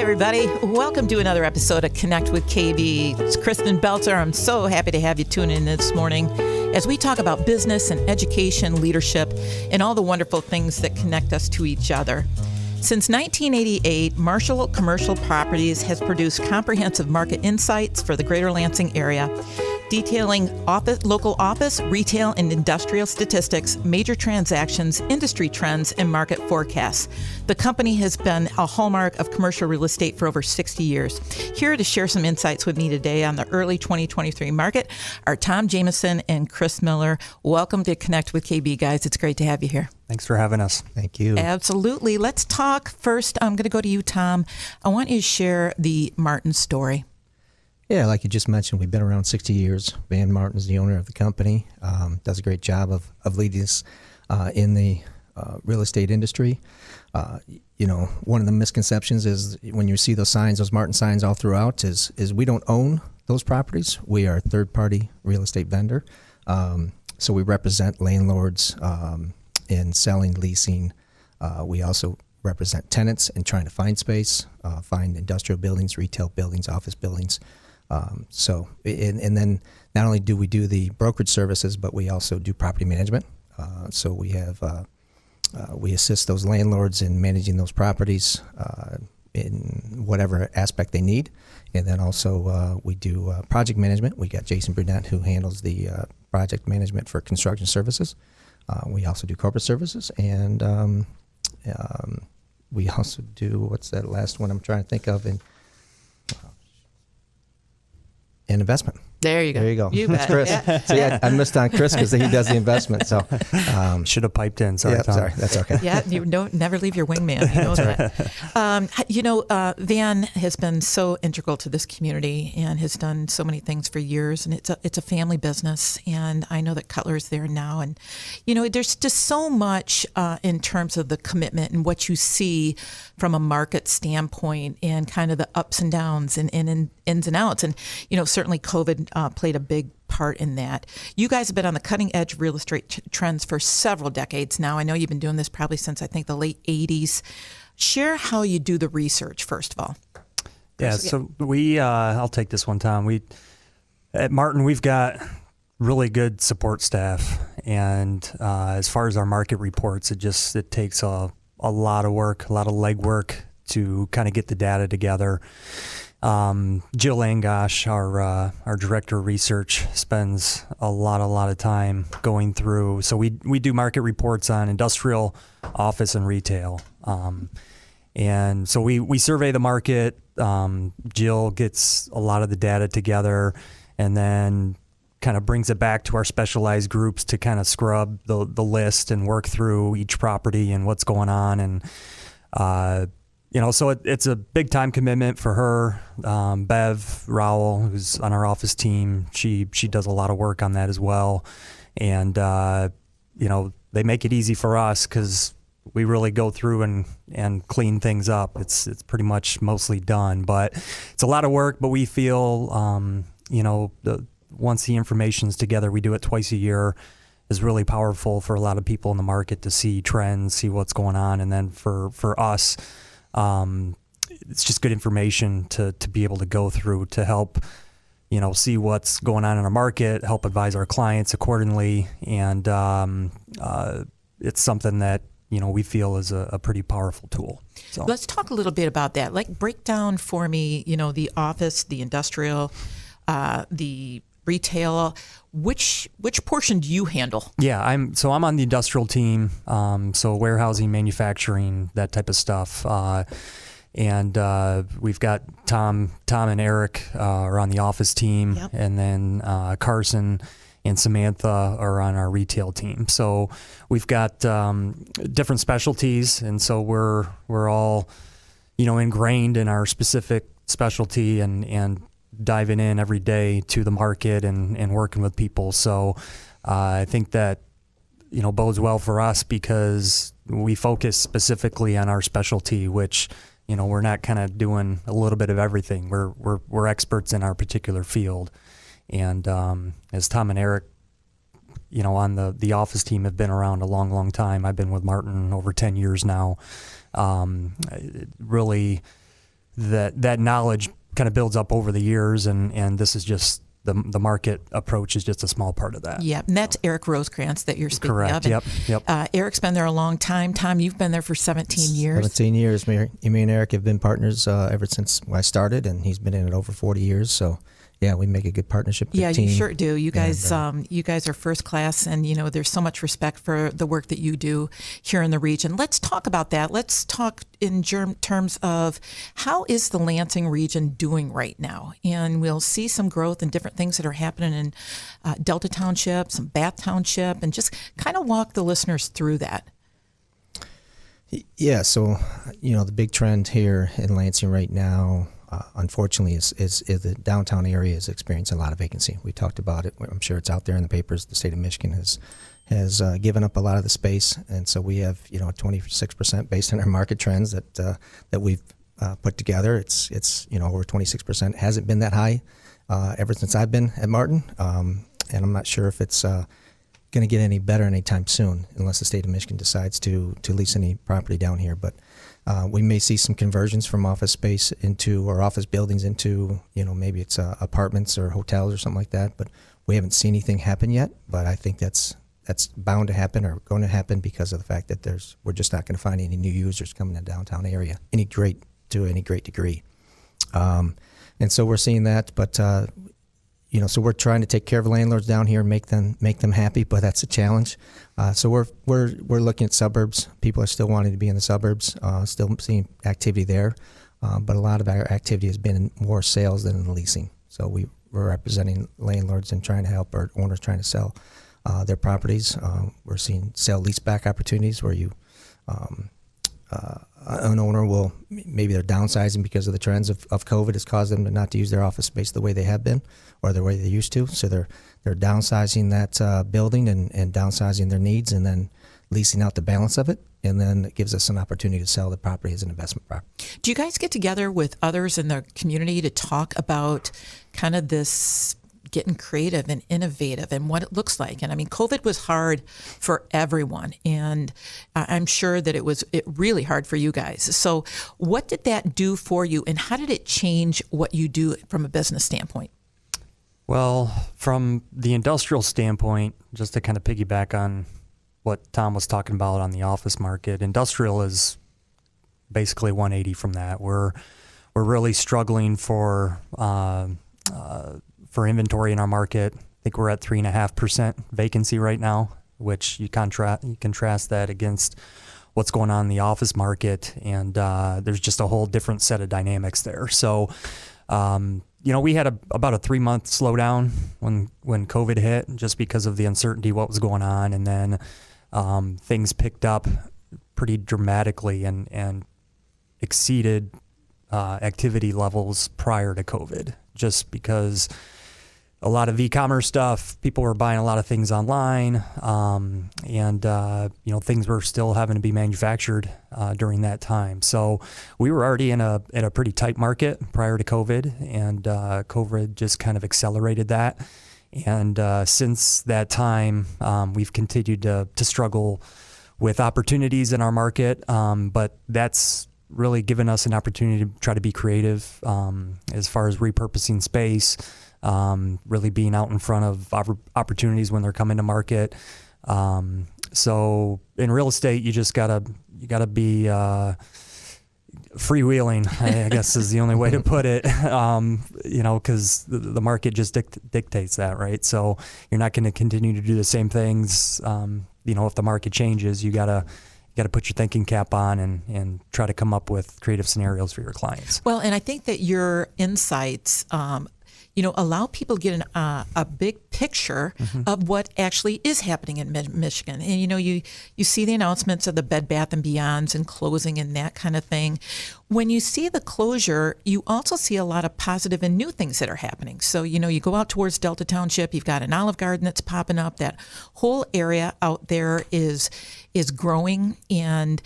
everybody. Welcome to another episode of Connect with KB. It's Kristen Belter. I'm so happy to have you tune in this morning as we talk about business and education, leadership, and all the wonderful things that connect us to each other. Since 1988, Marshall Commercial Properties has produced comprehensive market insights for the Greater Lansing Area, detailing local office, retail, and industrial statistics, major transactions, industry trends, and market forecasts. The company has been a hallmark of commercial real estate for over 60 years. Here to share some insights with me today on the early 2023 market are Tom Jamieson and Chris Miller. Welcome to Connect with KB, guys. It's great to have you here. Thanks for having us. Thank you. Absolutely. Let's talk first. I'm going to go to you, Tom. I want you to share the Martin story. Yeah, like you just mentioned, we've been around 60 years. Van Martin's the owner of the company, does a great job of leading us in the real estate industry. One of the misconceptions is when you see those signs, those Martin signs all throughout, is we don't own those properties. We are a third-party real estate vendor. So we represent landlords in selling, leasing. We also represent tenants in trying to find space, find industrial buildings, retail buildings, office buildings. And then not only do we do the brokerage services, but we also do property management. So we have we assist those landlords in managing those properties in whatever aspect they need. And then also we do project management. We got Jason Burnett, who handles the project management for construction services. We also do corporate services, and we also do, what's that last one I'm trying to think of, in investment. There you go. There you go. You bet. Chris. Yeah. So yeah, I missed on Chris because he does the investment. So Should have piped in. Sorry, yeah, Tom. sorry. That's okay. Yeah, you don't never leave your wingman. You know that. Van has been so integral to this community and has done so many things for years. And it's a family business. And I know that Cutler's there now. And there's just so much in terms of the commitment and what you see from a market standpoint and kind of the ups and downs and ins and outs. And certainly COVID played a big part in that. You guys have been on the cutting edge of real estate trends for several decades now. I know you've been doing this probably since, I think, the late 80s. Share how you do the research, first of all. Yeah, so I'll take this one, Tom. At Martin, we've got really good support staff. And as far as our market reports, it takes a lot of work, a lot of legwork to kind of get the data together. Jill Angosh, our director of research, spends a lot of time going through. So we do market reports on industrial, office, and retail. And so we survey the market. Jill gets a lot of the data together and then kind of brings it back to our specialized groups to kind of scrub the list and work through each property and what's going on. And so it's a big time commitment for her. Bev Rowell, who's on our office team, she does a lot of work on that as well. And, they make it easy for us because we really go through and clean things up. It's pretty much mostly done, but it's a lot of work, but we feel, once the information's together, we do it twice a year, is really powerful for a lot of people in the market to see trends, see what's going on. And then for us, it's just good information to be able to go through to help, see what's going on in our market, help advise our clients accordingly. And it's something that, we feel is a pretty powerful tool. So let's talk a little bit about that. Like, break down for me, the office, the industrial, the retail. Which portion do you handle? Yeah, I'm on the industrial team, so warehousing, manufacturing, that type of stuff. And we've got Tom and Eric are on the office team, yep. And then Carson and Samantha are on our retail team. So we've got different specialties, and so we're all ingrained in our specific specialty and diving in every day to the market and working with people. So I think that bodes well for us because we focus specifically on our specialty, which we're not kind of doing a little bit of everything. We're experts in our particular field. And as Tom and Eric, on the office team have been around a long time. I've been with Martin over 10 years now. Really that knowledge kind of builds up over the years, and this is just the market approach is just a small part of that. Yeah, and that's Eric Rosecrantz that you're speaking Correct. of. Yep. Eric's been there a long time. Tom, you've been there for 17 years. 17 years. Me and Eric have been partners ever since I started, and he's been in it over 40 years. So, yeah, we make a good partnership. Yeah, team. you sure do. You guys, you guys are first class, and there's so much respect for the work that you do here in the region. Let's talk about that. Let's talk in terms of how is the Lansing region doing right now, and we'll see some growth and different things that are happening in Delta Township, some Bath Township, and just kind of walk the listeners through that. Yeah, so the big trend here in Lansing right now, unfortunately, is the downtown area is experiencing a lot of vacancy. We talked about it. I'm sure it's out there in the papers. The state of Michigan has given up a lot of the space, and so we have 26% based on our market trends that we've put together. It's over 26%. Hasn't been that high ever since I've been at Martin, and I'm not sure if it's going to get any better anytime soon, unless the state of Michigan decides to lease any property down here. But we may see some conversions from office space or office buildings into, maybe it's apartments or hotels or something like that. But we haven't seen anything happen yet. But I think that's bound to happen or going to happen because of the fact that we're just not going to find any new users coming to the downtown area to any great degree. And so we're seeing that, but so we're trying to take care of landlords down here and make them happy, but that's a challenge. So we're looking at suburbs. People are still wanting to be in the suburbs, still seeing activity there, but a lot of our activity has been in more sales than in leasing. So we're representing landlords and trying to help our owners trying to sell their properties. We're seeing sale leaseback opportunities where an owner will, maybe they're downsizing because of the trends of COVID has caused them to not to use their office space the way they have been or the way they used to. So they're downsizing that building and downsizing their needs and then leasing out the balance of it. And then it gives us an opportunity to sell the property as an investment property. Do you guys get together with others in the community to talk about kind of this getting creative and innovative and what it looks like? And I mean, COVID was hard for everyone, and I'm sure that it really hard for you guys. So what did that do for you, and how did it change what you do from a business standpoint? Well, from the industrial standpoint, just to kind of piggyback on what Tom was talking about on the office market, industrial is basically 180 from that. We're really struggling for inventory in our market. I think we're at 3.5% vacancy right now, which you contrast that against what's going on in the office market, and there's just a whole different set of dynamics there. So, we had about a 3-month slowdown when COVID hit, just because of the uncertainty what was going on, and then things picked up pretty dramatically and exceeded activity levels prior to COVID, just because a lot of e-commerce stuff, people were buying a lot of things online, and things were still having to be manufactured during that time. So we were already in a pretty tight market prior to COVID, and COVID just kind of accelerated that. And since that time, we've continued to struggle with opportunities in our market, but that's really given us an opportunity to try to be creative as far as repurposing space, really being out in front of opportunities when they're coming to market. So in real estate, you just gotta be freewheeling, I guess is the only way to put it. Because the market just dictates that, right? So you're not going to continue to do the same things. If the market changes, you gotta put your thinking cap on and try to come up with creative scenarios for your clients. Well, and I think that your insights allow people to get a big picture of what actually is happening in Michigan. And, you see the announcements of the Bed Bath & Beyonds and closing and that kind of thing. When you see the closure, you also see a lot of positive and new things that are happening. So, you go out towards Delta Township, you've got an Olive Garden that's popping up. That whole area out there is growing. And,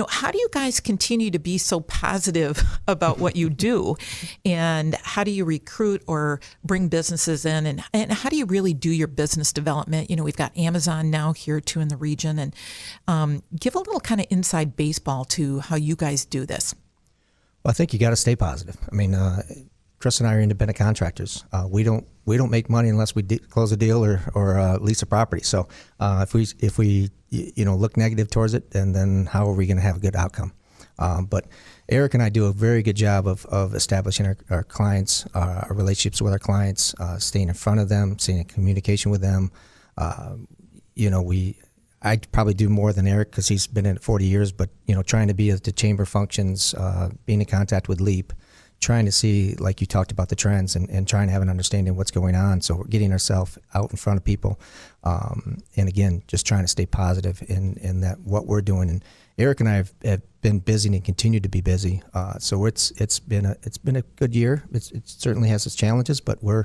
how do you guys continue to be so positive about what you do? And how do you recruit or bring businesses in? And how do you really do your business development? We've got Amazon now here too in the region. And give a little kind of inside baseball to how you guys do this. Well, I think you got to stay positive. I mean, Chris and I are independent contractors. We don't make money unless we close a deal or lease a property. So if we look negative towards it, and then how are we going to have a good outcome? But Eric and I do a very good job of establishing our clients, our relationships with our clients, staying in front of them, staying in communication with them. I probably do more than Eric because he's been in it 40 years, but trying to be at the chamber functions, being in contact with LEAP, trying to see, like you talked about, the trends and trying to have an understanding of what's going on. So we're getting ourselves out in front of people. And again, just trying to stay positive in that what we're doing. And Eric and I have been busy and continue to be busy. So it's been a good year. It certainly has its challenges, but we're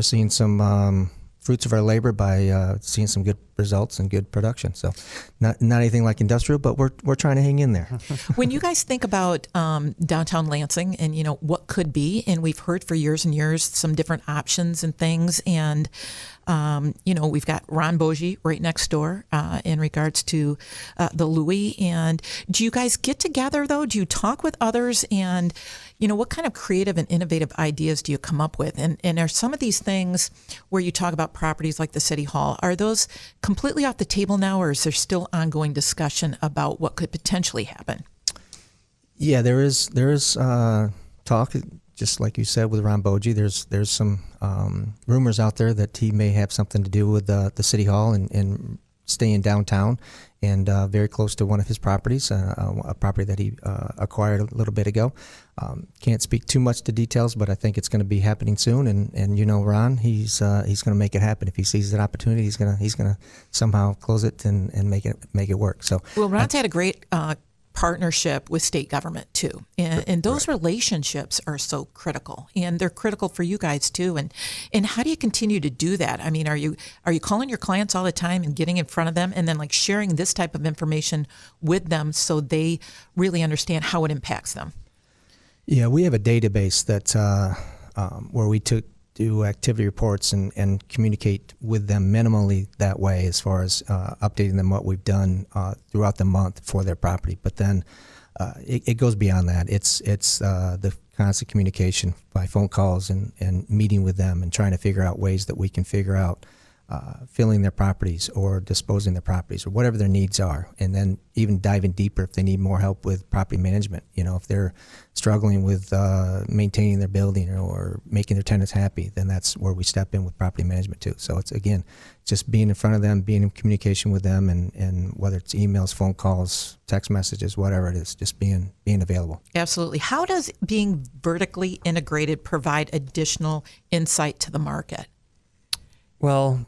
seeing some fruits of our labor by seeing some good results and good production. So not anything like industrial, but we're trying to hang in there. When you guys think about downtown Lansing and what could be, and we've heard for years and years some different options and things, and we've got Ron Bogie right next door in regards to the Louis. And do you guys get together though? Do you talk with others? And what kind of creative and innovative ideas do you come up with? And are some of these things where you talk about properties like the City Hall, are those completely off the table now, or is there still ongoing discussion about what could potentially happen? Yeah, there is talk, just like you said with Ron Bogie. There's some rumors out there that he may have something to do with the City Hall and staying downtown and very close to one of his properties, a property that he acquired a little bit ago. Can't speak too much to details, but I think it's going to be happening soon. And Ron, he's going to make it happen. If he sees an opportunity, he's going to somehow close it and make it work. So Ron's had a great partnership with state government too, and those relationships are so critical, and they're critical for you guys too. And how do you continue to do that? I mean, are you calling your clients all the time and getting in front of them, and then like sharing this type of information with them so they really understand how it impacts them? Yeah, we have a database that where we do activity reports and communicate with them minimally that way, as far as updating them what we've done throughout the month for their property. But then it goes beyond that. It's the constant communication by phone calls and meeting with them and trying to figure out ways that we can figure out filling their properties or disposing their properties or whatever their needs are, and then even diving deeper if they need more help with property management. If they're struggling with maintaining their building or making their tenants happy, then that's where we step in with property management too. So it's, again, just being in front of them, being in communication with them, and whether it's emails, phone calls, text messages, whatever it is, just being available. Absolutely. How does being vertically integrated provide additional insight to the market? Well,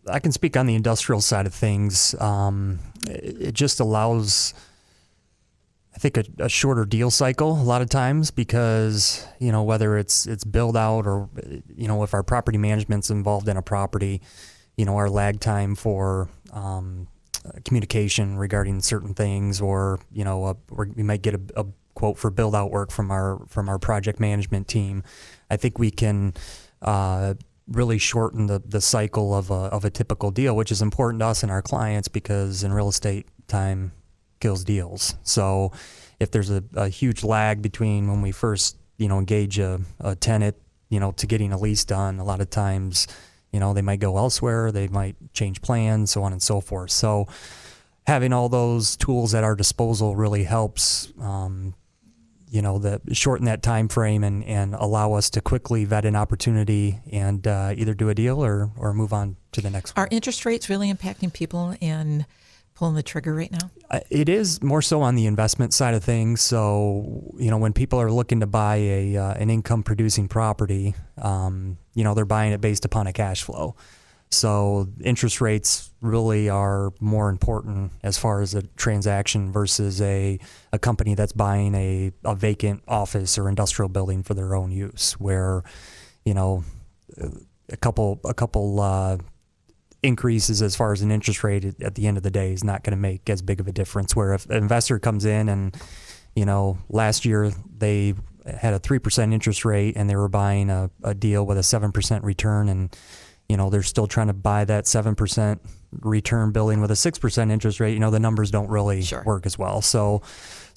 I can speak on the industrial side of things. It just allows, I think, a shorter deal cycle a lot of times, because, whether it's build out or, if our property management's involved in a property, our lag time for communication regarding certain things, or, we might get a quote for build out work from our project management team. I think we can really shorten the cycle of a typical deal, which is important to us and our clients, because in real estate, time kills deals. So if there's a huge lag between when we first engage a tenant to getting a lease done, a lot of times they might go elsewhere, they might change plans, so on and so forth. So having all those tools at our disposal really helps shorten that time frame and allow us to quickly vet an opportunity and either do a deal or move on to the next one. Are interest rates really impacting people and pulling the trigger right now? It is more so on the investment side of things. So, when people are looking to buy an income producing property, they're buying it based upon a cash flow. So interest rates really are more important as far as a transaction versus a company that's buying a vacant office or industrial building for their own use, where, a couple increases as far as an interest rate at the end of the day is not going to make as big of a difference. Where if an investor comes in and, last year they had a 3% interest rate and they were buying a deal with a 7% return, and they're still trying to buy that 7% return building with a 6% interest rate, the numbers don't really work as well. So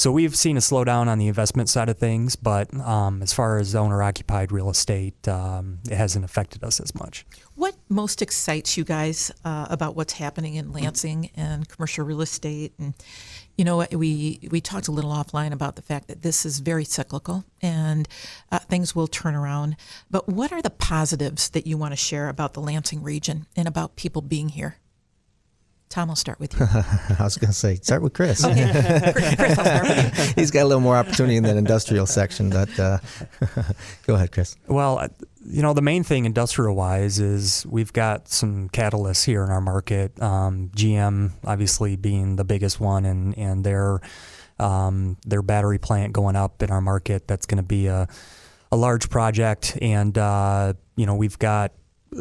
we've seen a slowdown on the investment side of things, but as far as owner-occupied real estate, it hasn't affected us as much. What most excites you guys about what's happening in Lansing and commercial real estate? And we talked a little offline about the fact that this is very cyclical and things will turn around. But what are the positives that you want to share about the Lansing region and about people being here? Tom, I'll start with you. I was going to say, start with Chris. Okay, Chris, I'll start with you. He's got a little more opportunity in that industrial section, but go ahead, Chris. Well, the main thing industrial-wise is we've got some catalysts here in our market. GM obviously being the biggest one, and their battery plant going up in our market. That's going to be a large project, and we've got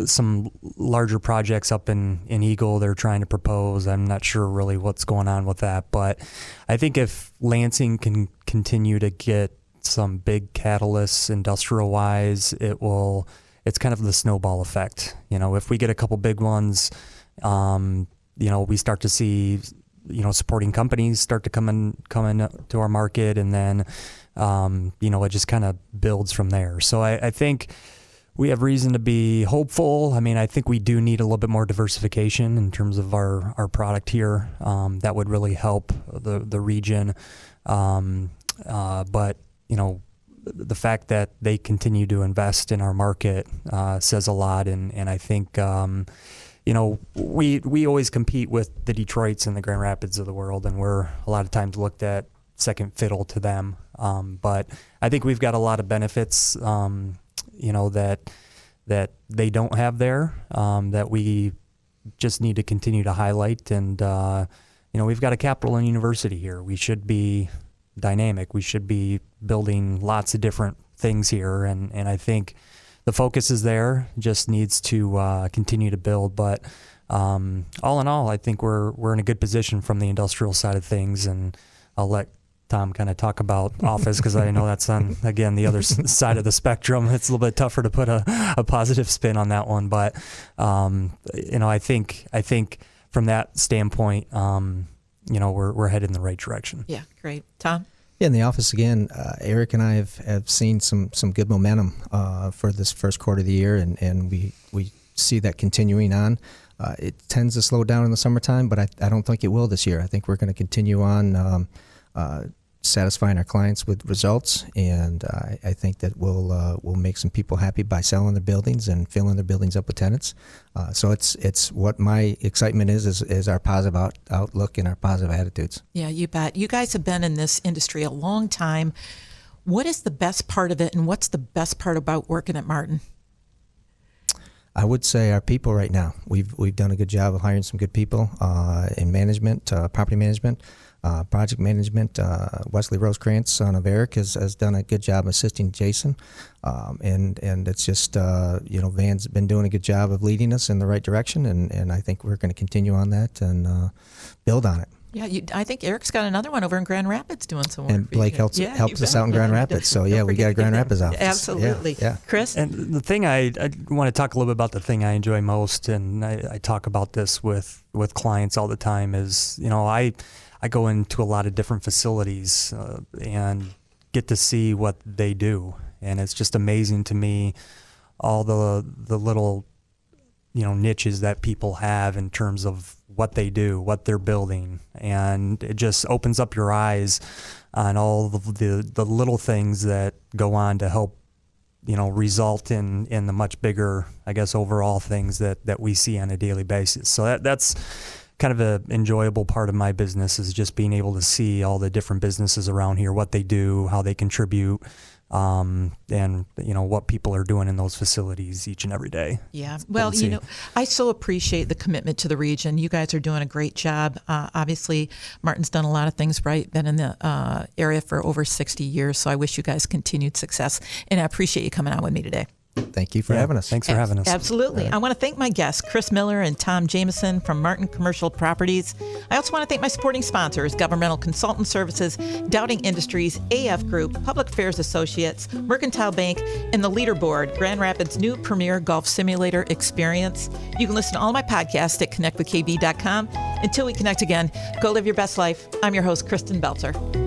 some larger projects up in Eagle they're trying to propose. I'm not sure really what's going on with that, but I think if Lansing can continue to get some big catalysts industrial-wise, it's kind of the snowball effect. If we get a couple big ones, we start to see, supporting companies start to come in to our market, and then, it just kind of builds from there. So I think we have reason to be hopeful. I mean, I think we do need a little bit more diversification in terms of our product here. That would really help the region. But, the fact that they continue to invest in our market says a lot. And I think, we always compete with the Detroits and the Grand Rapids of the world, and we're a lot of times looked at second fiddle to them. But I think we've got a lot of benefits that they don't have there, that we just need to continue to highlight. And, we've got a capital and university here. We should be dynamic. We should be building lots of different things here. And I think the focus is there, just needs to continue to build. But all in all, I think we're in a good position from the industrial side of things. And I'll let Tom kind of talk about office, because I know that's on, again, the other side of the spectrum. It's a little bit tougher to put a positive spin on that one. But, I think from that standpoint, we're headed in the right direction. Yeah, great. Tom? Yeah, in the office again, Eric and I have seen some good momentum for this first quarter of the year, and we see that continuing on. It tends to slow down in the summertime, but I don't think it will this year. I think we're going to continue on satisfying our clients with results, and I think that we'll make some people happy by selling their buildings and filling their buildings up with tenants. So it's what my excitement is our positive outlook and our positive attitudes. Yeah, you bet. You guys have been in this industry a long time. What is the best part of it, and what's the best part about working at Martin? I would say our people right now. We've done a good job of hiring some good people in management, property management, project management. Wesley Rosekrantz, son of Eric, has done a good job assisting Jason, and it's just Van's been doing a good job of leading us in the right direction, and I think we're going to continue on that and build on it. Yeah, I think Eric's got another one over in Grand Rapids doing some work. And Blake helps us out in Grand Rapids. So we got a Grand Rapids office. Absolutely. Yeah. Chris? And the thing I want to talk a little bit about, the thing I enjoy most, and I talk about this with clients all the time, is I go into a lot of different facilities and get to see what they do, and it's just amazing to me all the little niches that people have in terms of what they do, what they're building, and it just opens up your eyes on all the little things that go on to help result in the much bigger, I guess, overall things that we see on a daily basis. So that's kind of an enjoyable part of my business, is just being able to see all the different businesses around here, what they do, how they contribute, and what people are doing in those facilities each and every day. Yeah. Well, I so appreciate the commitment to the region. You guys are doing a great job. Obviously, Martin's done a lot of things right, been in the area for over 60 years, so I wish you guys continued success, and I appreciate you coming on with me today. Thank you for having us. Thanks for having us. Absolutely. Right. I want to thank my guests, Chris Miller and Tom Jamieson from Martin Commercial Properties. I also want to thank my supporting sponsors, Governmental Consultant Services, Dowding Industries, AF Group, Public Affairs Associates, Mercantile Bank, and the Leaderboard, Grand Rapids' new premier golf simulator experience. You can listen to all my podcasts at connectwithkb.com. Until we connect again, go live your best life. I'm your host, Kristen Belzer.